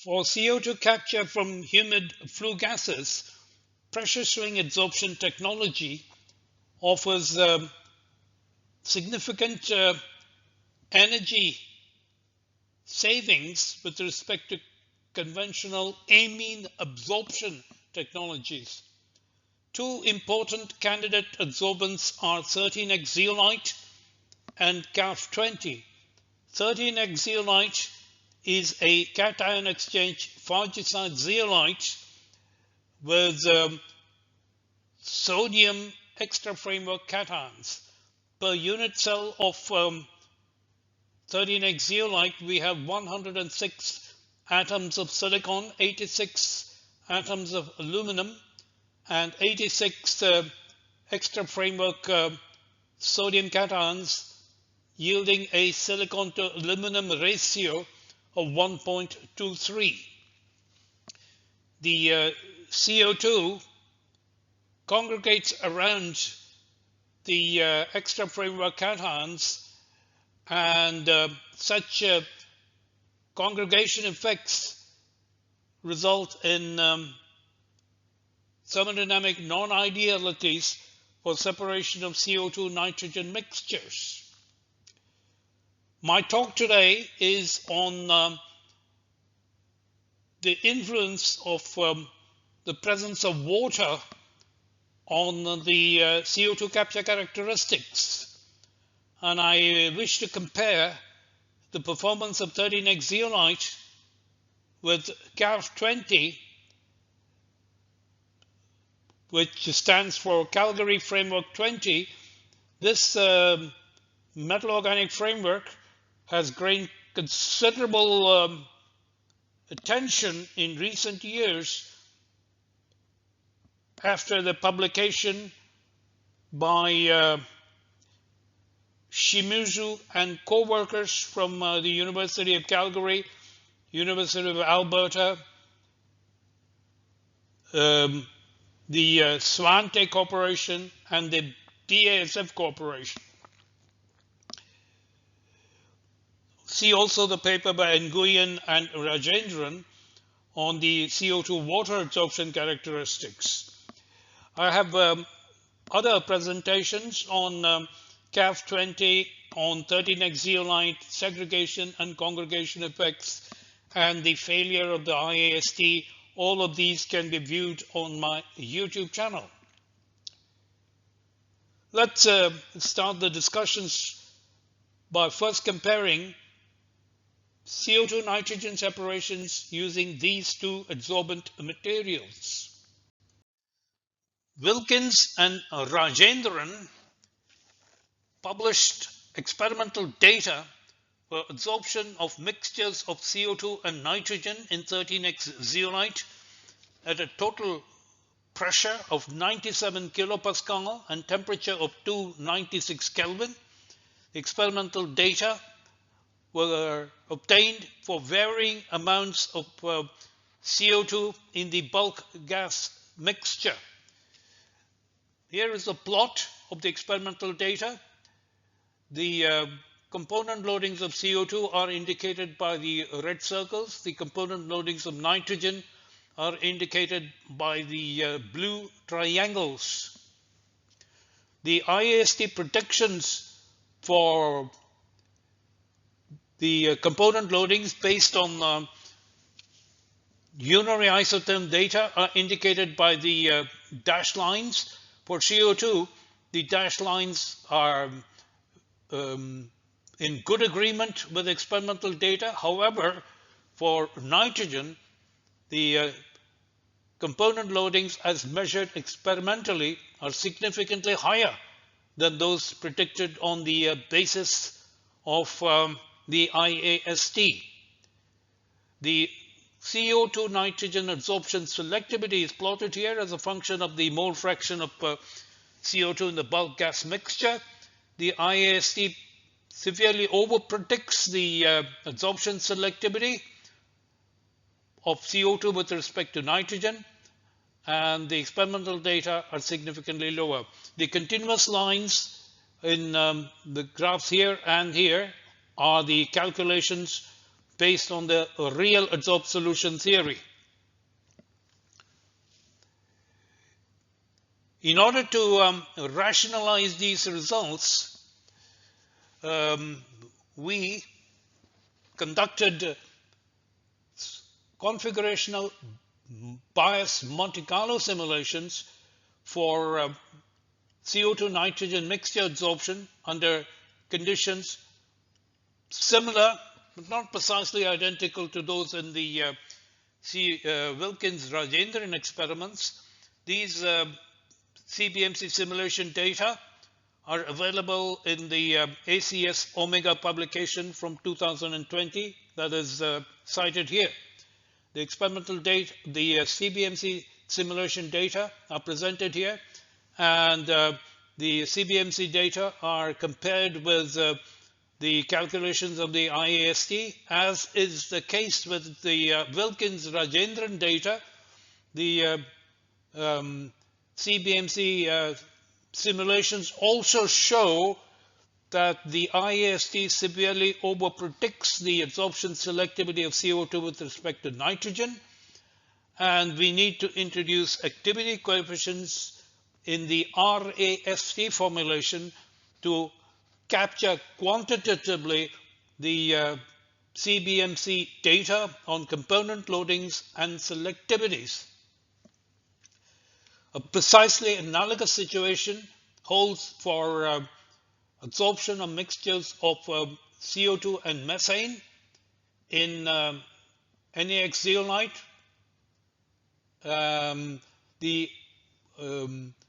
For CO2 capture from humid flue gases, pressure swing adsorption technology offers significant energy savings with respect to conventional amine absorption technologies. Two important candidate adsorbents are 13X Zeolite and CAF20. 13X Zeolite is a cation exchange fungicide zeolite with sodium extra framework cations. Per unit cell of 13X zeolite, we have 106 atoms of silicon, 86 atoms of aluminum, and 86 extra framework sodium cations, yielding a silicon to aluminum ratio of 1.23. The CO2 congregates around the extra framework cations, and such congregation effects result in thermodynamic non-idealities for separation of CO2 nitrogen mixtures. My talk today is on the influence of the presence of water on the CO2 capture characteristics. And I wish to compare the performance of 13X zeolite with CAF20, which stands for Calgary Framework 20. This metal organic framework has gained considerable attention in recent years after the publication by Shimizu and co-workers from the University of Calgary, University of Alberta, the Svante Corporation, and the DASF Corporation. See also the paper by Nguyen and Rajendran on the CO2 water absorption characteristics. I have other presentations on CAF20, on 13X zeolite, segregation and congregation effects, and the failure of the IAST. All of these can be viewed on my YouTube channel. Let's start the discussions by first comparing CO2 nitrogen separations using these two adsorbent materials. Wilkins and Rajendran published experimental data for adsorption of mixtures of CO2 and nitrogen in 13X zeolite at a total pressure of 97 kilopascal and temperature of 296 Kelvin. The experimental data were obtained for varying amounts of CO2 in the bulk gas mixture. Here is a plot of the experimental data. The component loadings of CO2 are indicated by the red circles. The component loadings of nitrogen are indicated by the blue triangles. The IAST predictions for the component loadings based on unary isotherm data are indicated by the dashed lines. For CO2, the dashed lines are in good agreement with experimental data. However, for nitrogen, the component loadings as measured experimentally are significantly higher than those predicted on the basis of the IAST. The CO2 nitrogen adsorption selectivity is plotted here as a function of the mole fraction of CO2 in the bulk gas mixture. The IAST severely overpredicts the adsorption selectivity of CO2 with respect to nitrogen, and the experimental data are significantly lower. The continuous lines in the graphs here and here are the calculations based on the real adsorbed solution theory. In order to rationalize these results, we conducted configurational bias Monte Carlo simulations for CO2 nitrogen mixture adsorption under conditions similar but not precisely identical to those in the Wilkins-Rajendran experiments. These CBMC simulation data are available in the ACS Omega publication from 2020 that is cited here. The experimental data, the CBMC simulation data are presented here, and the CBMC data are compared with the calculations of the IAST. As is the case with the Wilkins-Rajendran data, the CBMC simulations also show that the IAST severely overpredicts the absorption selectivity of CO2 with respect to nitrogen, and we need to introduce activity coefficients in the RAST formulation to capture quantitatively the CBMC data on component loadings and selectivities. A precisely analogous situation holds for absorption of mixtures of CO2 and methane in NAX zeolite. The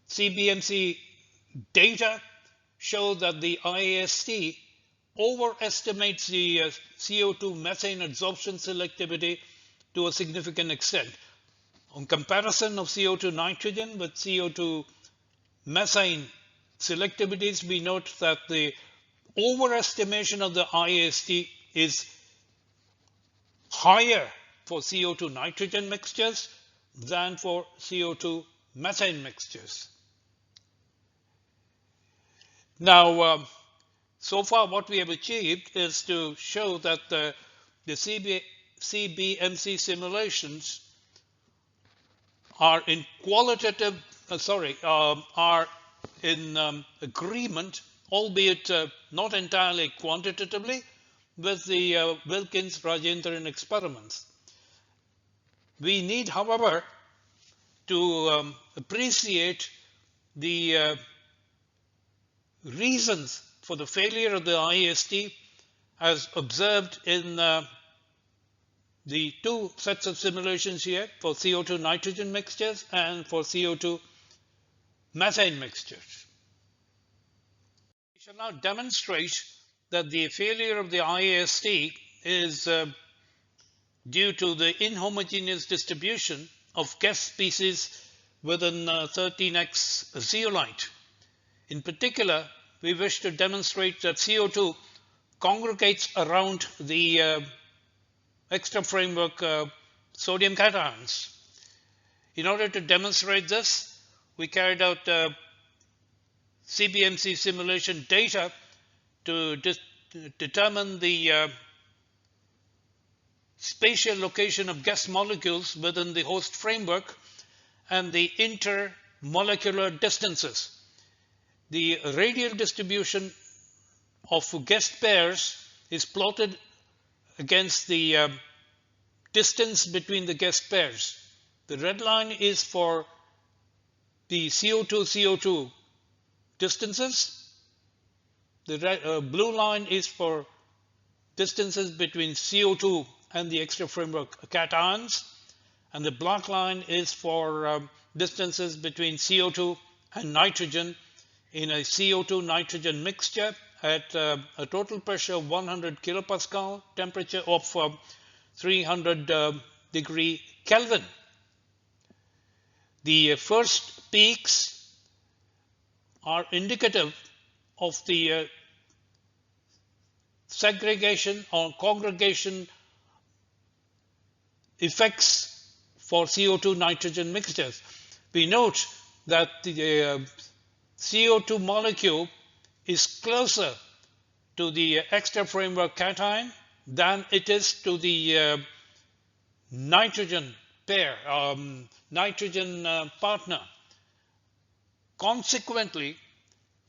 CBMC data show that the IAST overestimates the CO2 methane adsorption selectivity to a significant extent. On comparison of CO2 nitrogen with CO2 methane selectivities, we note that the overestimation of the IAST is higher for CO2 nitrogen mixtures than for CO2 methane mixtures. Now, so far what we have achieved is to show that the CBMC simulations are in qualitative, are in agreement, albeit not entirely quantitatively, with the Wilkins-Rajendran experiments. We need, however, to appreciate the reasons for the failure of the IAST as observed in the two sets of simulations here for CO2 nitrogen mixtures and for CO2 methane mixtures. We shall now demonstrate that the failure of the IAST is due to the inhomogeneous distribution of guest species within 13X zeolite. In particular, we wish to demonstrate that CO2 congregates around the extra framework sodium cations. In order to demonstrate this, we carried out CBMC simulation data to determine the spatial location of guest molecules within the host framework and the intermolecular distances. The radial distribution of guest pairs is plotted against the distance between the guest pairs. The red line is for the CO2-CO2 distances. The blue line is for distances between CO2 and the extra framework cations, and the black line is for distances between CO2 and nitrogen in a CO2 nitrogen mixture at a total pressure of 100 kilopascal, temperature of 300 degree Kelvin. The first peaks are indicative of the segregation or congregation effects for CO2 nitrogen mixtures. We note that the CO2 molecule is closer to the extra framework cation than it is to the nitrogen pair, nitrogen partner. Consequently,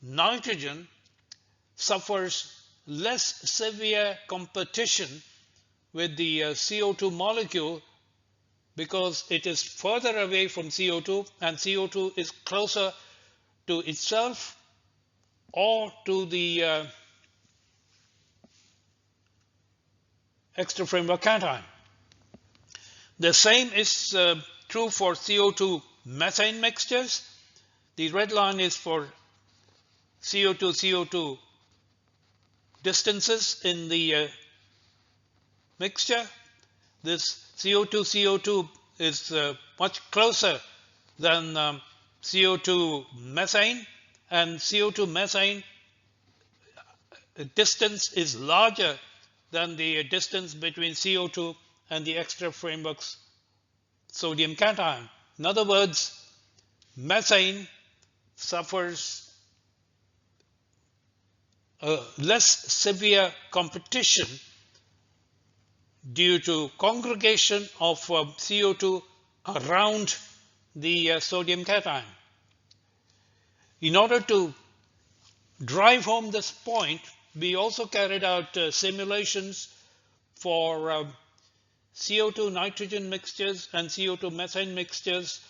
nitrogen suffers less severe competition with the CO2 molecule because it is further away from CO2 and CO2 is closer to itself or to the extra framework cation. The same is true for CO2 methane mixtures. The red line is for CO2 distances in the mixture. This CO2 is much closer than CO2 methane, and CO2 methane distance is larger than the distance between CO2 and the extra framework's sodium cation. In other words, methane suffers less severe competition due to congregation of CO2 around the sodium cation. In order to drive home this point, we also carried out simulations for CO2 nitrogen mixtures and CO2 methane mixtures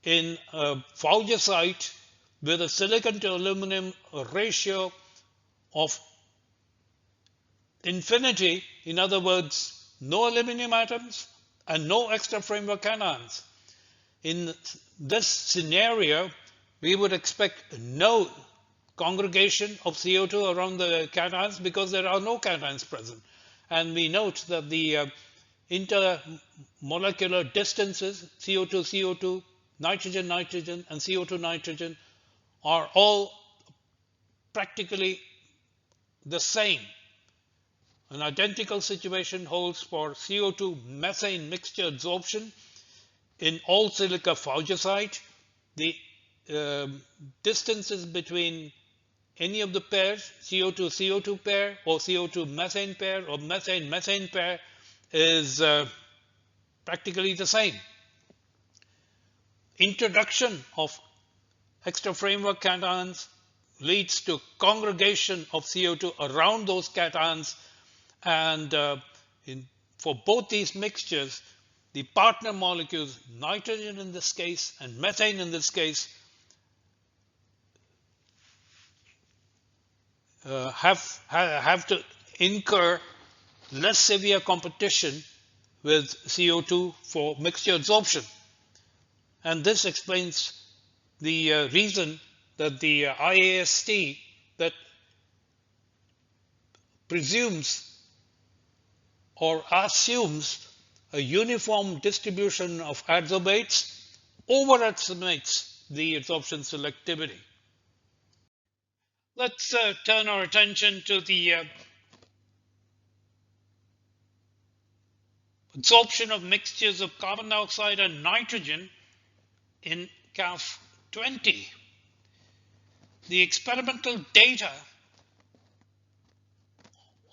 in a Fauger site with a silicon to aluminum ratio of infinity. In other words, no aluminum atoms and no extra framework cations. In this scenario, we would expect no congregation of CO2 around the cations because there are no cations present. And we note that the intermolecular distances, CO2, nitrogen, and CO2, are all practically the same. An identical situation holds for CO2 methane mixture adsorption in all silica Fauger site. The distances between any of the pairs, CO2 pair or CO2 methane pair or methane pair, is practically the same. Introduction of extra framework cations leads to congregation of CO2 around those cations, and for both these mixtures, the partner molecules, nitrogen in this case and methane in this case, have to incur less severe competition with CO2 for mixture adsorption. And this explains the reason that the IAST that presumes or assumes a uniform distribution of adsorbates overestimates the adsorption selectivity. Let's turn our attention to the adsorption of mixtures of carbon dioxide and nitrogen in CAF 20. The experimental data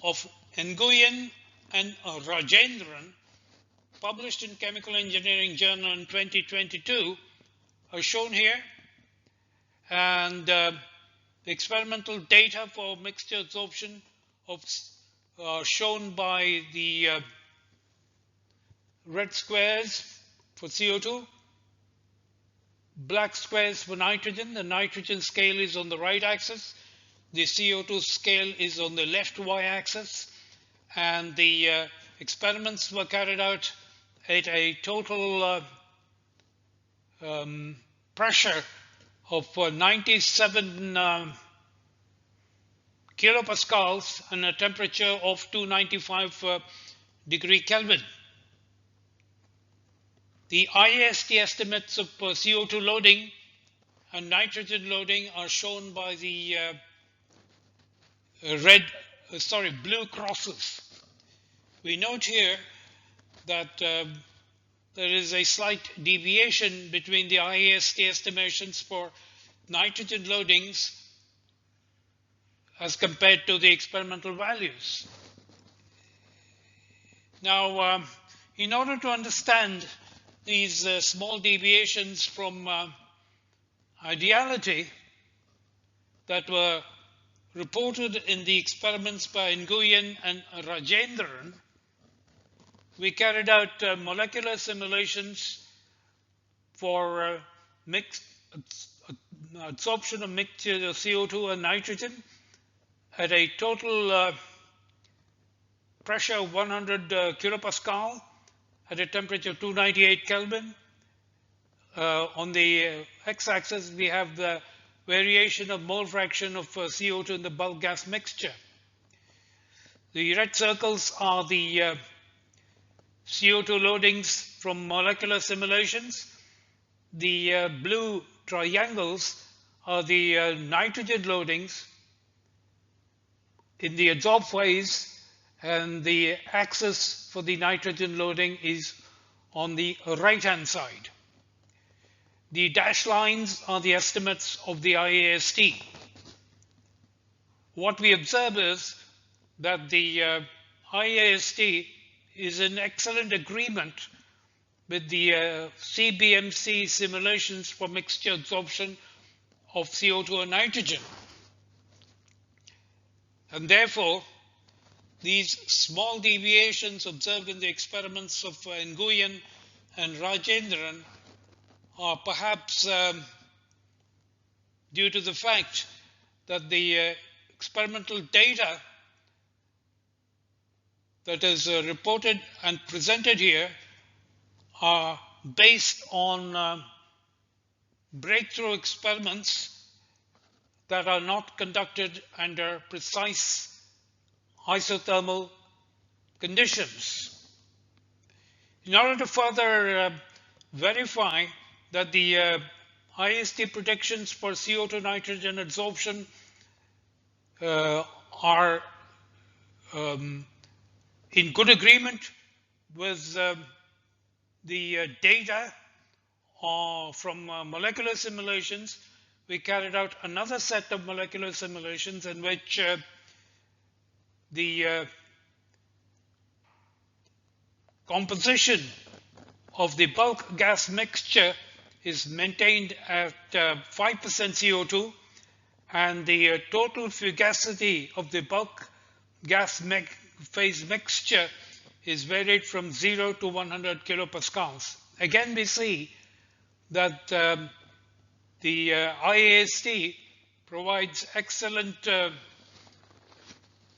of Nguyen and Rajendran, published in Chemical Engineering Journal in 2022, are shown here, and the experimental data for mixture adsorption are shown by the red squares for CO2, black squares for nitrogen. The nitrogen scale is on the right axis, the CO2 scale is on the left y-axis, and the experiments were carried out at a total pressure of 97 kilopascals and a temperature of 295 degree Kelvin. The IAST estimates of CO2 loading and nitrogen loading are shown by the blue crosses. We note here that there is a slight deviation between the IAST estimations for nitrogen loadings as compared to the experimental values. Now, in order to understand these small deviations from ideality that were reported in the experiments by Nguyen and Rajendran, we carried out molecular simulations for adsorption of mixture of CO2 and nitrogen at a total pressure of 100 kilopascal at a temperature of 298 Kelvin. On the x-axis, we have the variation of mole fraction of CO2 in the bulk gas mixture. The red circles are the CO2 loadings from molecular simulations. The blue triangles are the nitrogen loadings in the adsorb phase, and the axis for the nitrogen loading is on the right-hand side. The dashed lines are the estimates of the IAST. What we observe is that the IAST is in excellent agreement with the CBMC simulations for mixture adsorption of CO2 and nitrogen. And therefore, these small deviations observed in the experiments of Nguyen and Rajendran are perhaps due to the fact that the experimental data that is reported and presented here are based on breakthrough experiments that are not conducted under precise isothermal conditions. In order to further verify that the IST predictions for CO2 nitrogen adsorption are in good agreement with the data from molecular simulations, we carried out another set of molecular simulations in which the composition of the bulk gas mixture is maintained at 5% CO2, and the total fugacity of the bulk gas phase mixture is varied from 0 to 100 kilopascals. Again, we see that the IAST provides excellent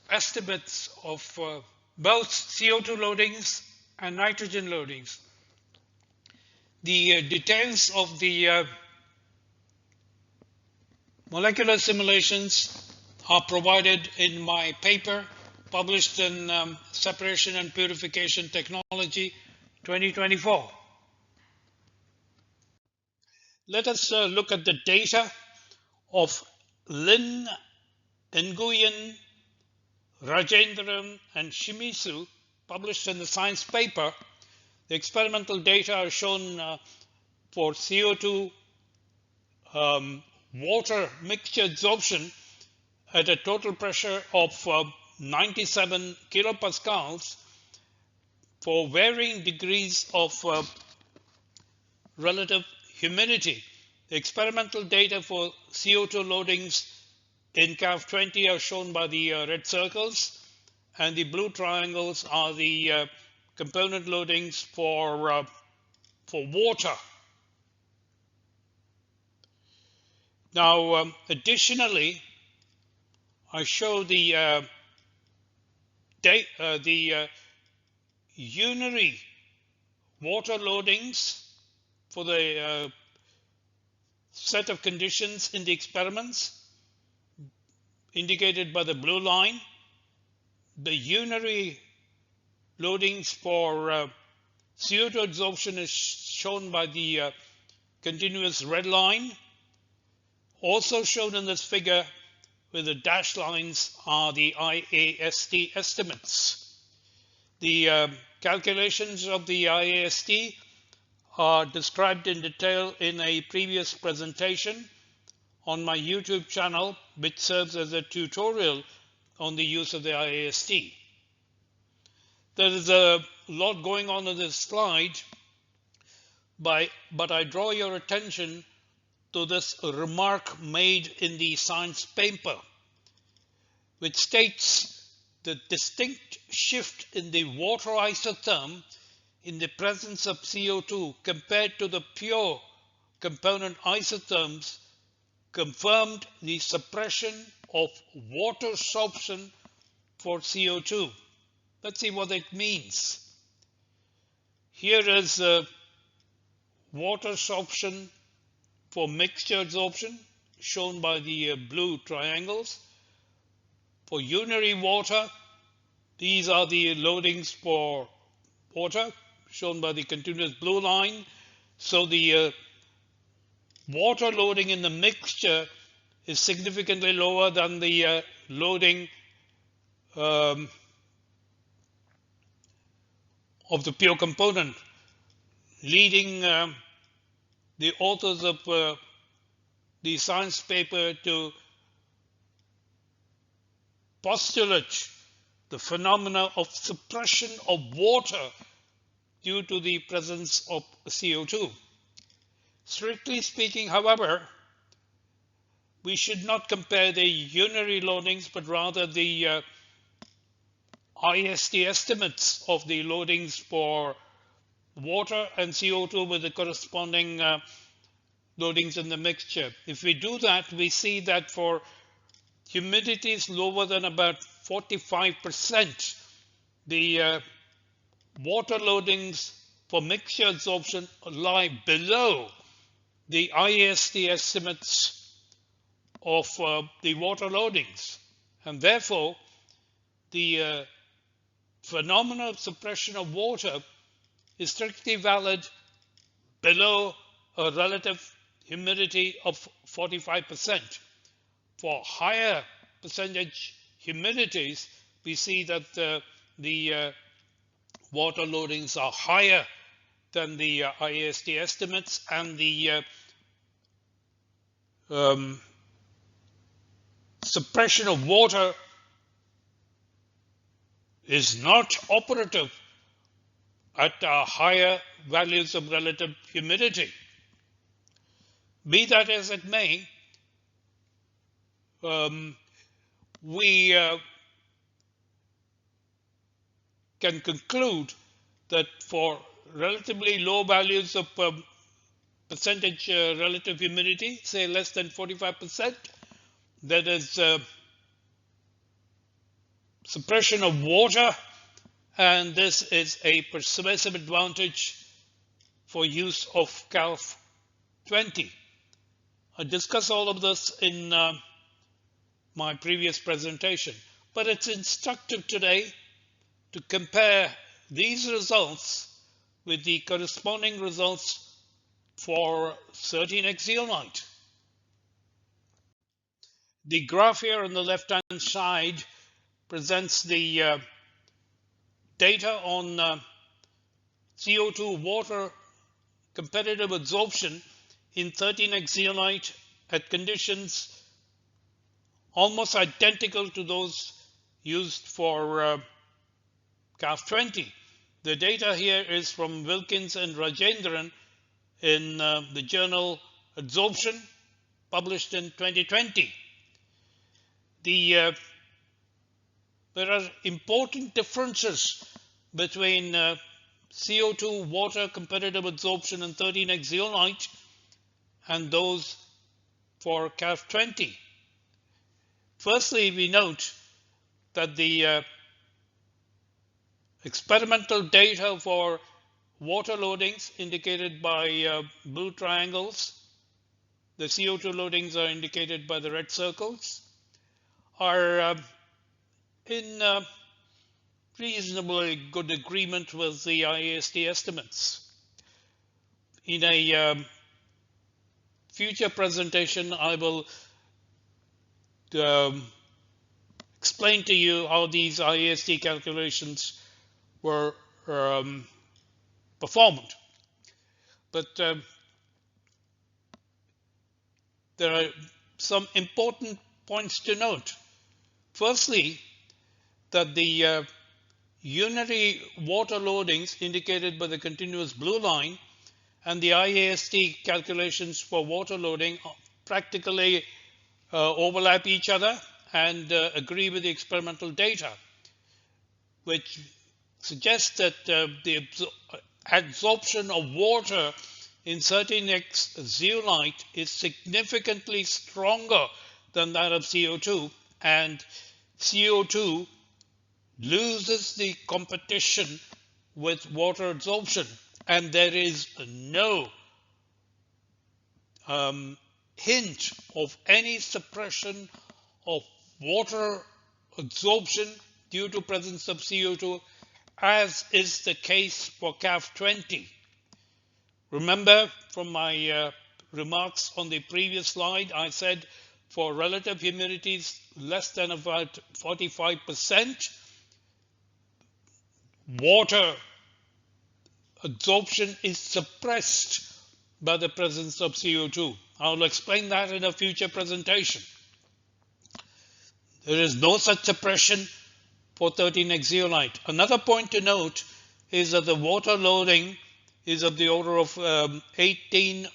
estimates of both CO2 loadings and nitrogen loadings. The details of the molecular simulations are provided in my paper published in Separation and Purification Technology 2024. Let us look at the data of Lin, Nguyen, Rajendran, and Shimizu published in the science paper. The experimental data are shown for CO2 water mixture adsorption at a total pressure of 97 kilopascals for varying degrees of relative humidity. The experimental data for CO2 loadings in CAF 20 are shown by the red circles, and the blue triangles are the component loadings for water. Now, additionally, I show the unary water loadings for the set of conditions in the experiments indicated by the blue line. The unary loadings for CO2 adsorption is shown by the continuous red line. Also shown in this figure with the dashed lines are the IAST estimates. The calculations of the IAST are described in detail in a previous presentation on my YouTube channel, which serves as a tutorial on the use of the IAST. There is a lot going on in this slide, but I draw your attention to this remark made in the science paper, which states the distinct shift in the water isotherm in the presence of CO2 compared to the pure component isotherms confirmed the suppression of water sorption for CO2. Let's see what it means. Here is water sorption for mixture adsorption, shown by the blue triangles. For unitary water, these are the loadings for water, shown by the continuous blue line. So the water loading in the mixture is significantly lower than the loading of the pure component, leading the authors of the science paper to postulate the phenomena of suppression of water due to the presence of CO2. Strictly speaking, however, we should not compare the unitary loadings, but rather the IST estimates of the loadings for water and CO2 with the corresponding loadings in the mixture. If we do that, we see that for humidities lower than about 45%, the water loadings for mixture adsorption lie below the IST estimates of the water loadings. And therefore, the phenomena of suppression of water is strictly valid below a relative humidity of 45%. For higher percentage humidities, we see that the water loadings are higher than the IST estimates, and the suppression of water is not operative at higher values of relative humidity. Be that as it may, we can conclude that for relatively low values of percentage relative humidity, say less than 45%, that is suppression of water, and this is a persuasive advantage for use of CALF 20. I discussed all of this in my previous presentation, but it's instructive today to compare these results with the corresponding results for 13X Zeolite. The graph here on the left-hand side presents the data on CO2 water competitive adsorption in 13X Zeolite at conditions almost identical to those used for CALF 20. The data here is from Wilkins and Rajendran in the journal Adsorption, published in 2020. There are important differences between CO2 water competitive adsorption in 13X Zeolite and those for CALF 20. Firstly, we note that the experimental data for water loadings indicated by blue triangles, the CO2 loadings are indicated by the red circles, are in reasonably good agreement with the IST estimates. In a future presentation, I will explain to you how these IST calculations were performed. But there are some important points to note. Firstly, that the unitary water loadings indicated by the continuous blue line and the IAST calculations for water loading practically overlap each other and agree with the experimental data, which suggests that the adsorption of water in 13X zeolite is significantly stronger than that of CO2, and CO2 loses the competition with water adsorption, and there is no hint of any suppression of water adsorption due to presence of CO2, as is the case for CAF20. Remember from my remarks on the previous slide, I said for relative humidities less than about 45%, water adsorption is suppressed by the presence of CO2. I will explain that in a future presentation. There is no such suppression for 13X zeolite. Another point to note is that the water loading is of the order of 17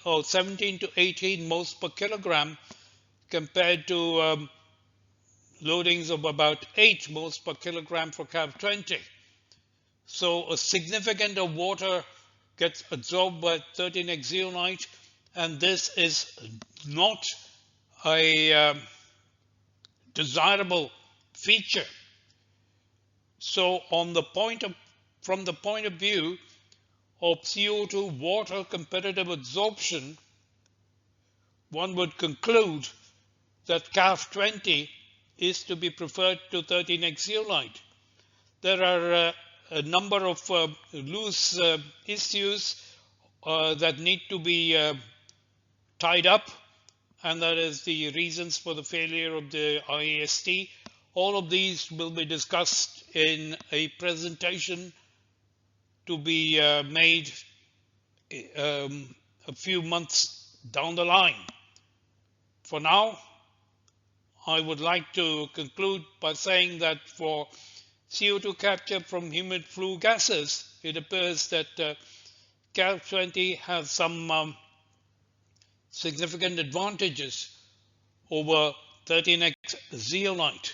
to 18 moles per kilogram compared to loadings of about 8 moles per kilogram for CAV20. So a significant of water gets absorbed by 13X zeolite, and this is not a desirable feature. So from the point of view of CO2 water competitive adsorption, one would conclude that CAF20 is to be preferred to 13X zeolite. There are a number of loose issues that need to be tied up, and that is the reasons for the failure of the IAST. All of these will be discussed in a presentation to be made a few months down the line. For now, I would like to conclude by saying that for CO2 capture from humid flue gases, it appears that CAV20 has some significant advantages over 13X zeolite.